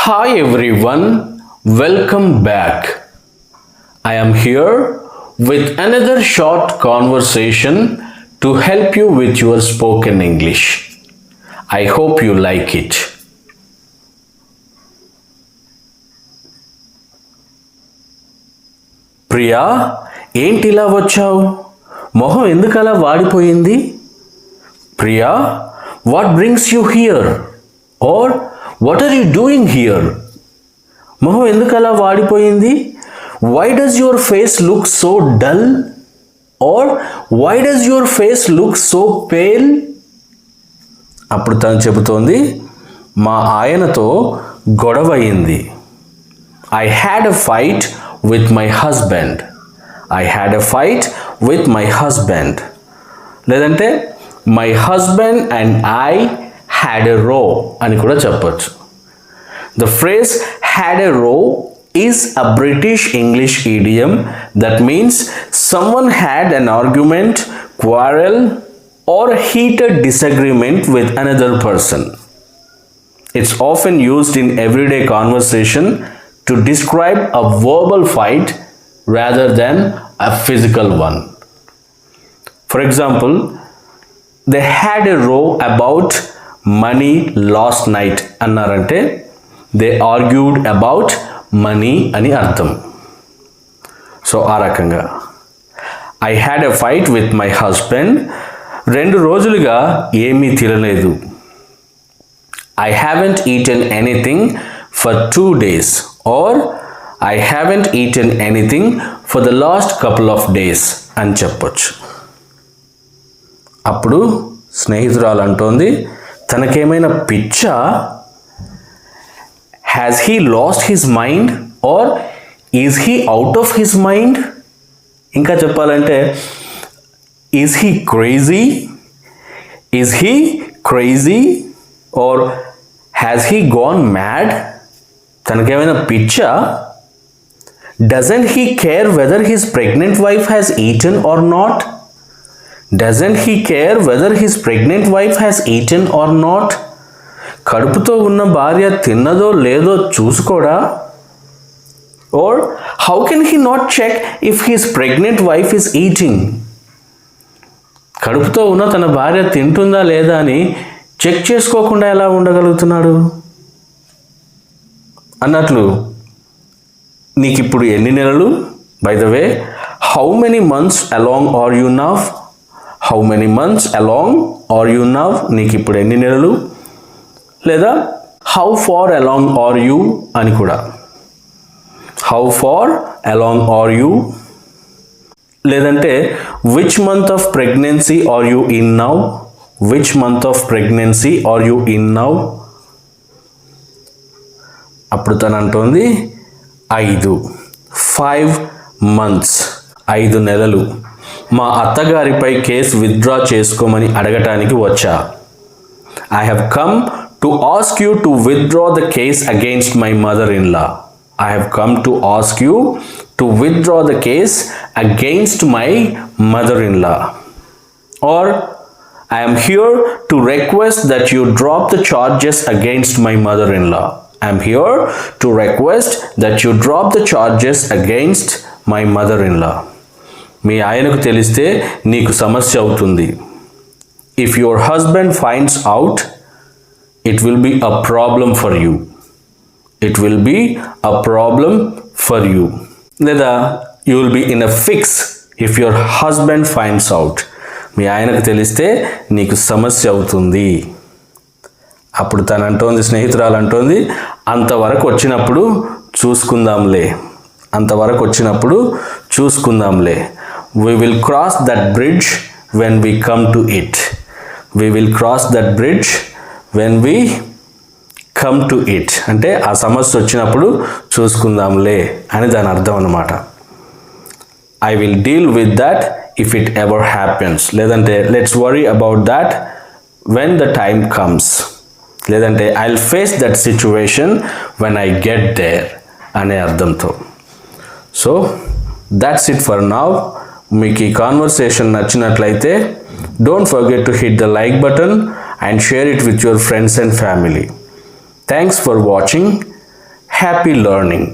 Hi everyone, welcome back. I am here with another short conversation to help you with your spoken English. I hope you like it. Priya, ఏంటి ఇలా వచ్చావు? మొహం ఎందుకలా వాడిపోయింది? Priya, what brings you here? Or what are you doing here? మొహం ఎందుకలా వాడిపోయింది? Why does your face look so dull? Or why does your face look so pale? అప్పుడు తను చెబుతోంది, మా ఆయనతో గొడవ అయింది. I had a fight with my husband. I had a fight with my husband. లేదంటే my husband and I had a row అని కూడా చెప్పొచ్చు. The phrase had a row is a British English idiom that means someone had an argument, quarrel or heated disagreement with another person. It's often used in everyday conversation to describe a verbal fight rather than a physical one. For example, they had a row about money last night అన్నారంటే they argued about money అని అర్థం. So ఆ రకంగా I had a fight with my husband. 2 రోజులుగా ఏమీ తినలేదు. I haven't eaten anything for 2 days. Or I haven't eaten anything for the last couple of days అని చెప్పొచ్చు. అప్పుడు స్నేహితురాలు అంటోంది, తనకేమైనా పిచ్చా? Has he lost his mind or is he out of his mind? ఇంకా చెప్పాలంటే is he crazy? Is he crazy? Or has he gone mad? తనకేమైనా పిచ్చా? Doesn't he care whether his pregnant wife has eaten or not? Doesn't he care whether his pregnant wife has eaten or not? కడుపుతో ఉన్న భార్య తిన్నదో లేదో చూసుకోడా? Or how can he not check if his pregnant wife is eating? కడుపుతో ఉన్న తన భార్య తింటుందా లేదా అని చెక్ చేసుకోకుండా ఎలా ఉండగలుగుతున్నాడు? అన్నట్లు నీకు ఇప్పుడు ఎన్ని నెలలు? By the way, how many months along are you now? How many months along are you now? నీకు ఇప్పుడు ఎన్ని నెలలు? లేదా how far along are you అని కూడా. How far along are you? లేదంటే which month of pregnancy are you in now? Which month of pregnancy are you in now? అప్పుడు తను అంటోంది 5 months 5 నెలలు. మా అత్తగారిపై కేసు విత్డ్రా చేసుకోమని అడగటానికి వచ్చా. I have come to ask you to withdraw the case against my mother-in-law. I have come to ask you to withdraw the case against my mother-in-law. Or I am here to request that you drop the charges against my mother-in-law. I am here to request that you drop the charges against my mother-in-law. మీ ఆయనకు తెలిస్తే నీకు సమస్య అవుతుంది. If your husband finds out, it will be a problem for you. It will be a problem for you. లేదా you will be in a fix if your husband finds out. మీ ఆయనకు తెలిస్తే నీకు సమస్య అవుతుంది. అప్పుడు తను అంటోంది, స్నేహితురాలు అంటోంది, అంతవరకు వచ్చినప్పుడు చూసుకుందాంలే. అంతవరకు వచ్చినప్పుడు చూసుకుందాంలే. We will cross that bridge when we come to it. We will cross that bridge when we come to it. అంటే ఆ సమస్య వచ్చినప్పుడు చూసుకుందాంలే అని దాని అర్థం అన్నమాట. I will deal with that if it ever happens. లేదంటే let's worry about that when the time comes. లేదంటే I'll face that situation when I get there అనే అర్థంతో. So that's it for now. మీకు ఈ కాన్వర్సేషన్ నచ్చినట్లయితే don't forget to hit the like button and share it with your friends and family. Thanks for watching. Happy learning.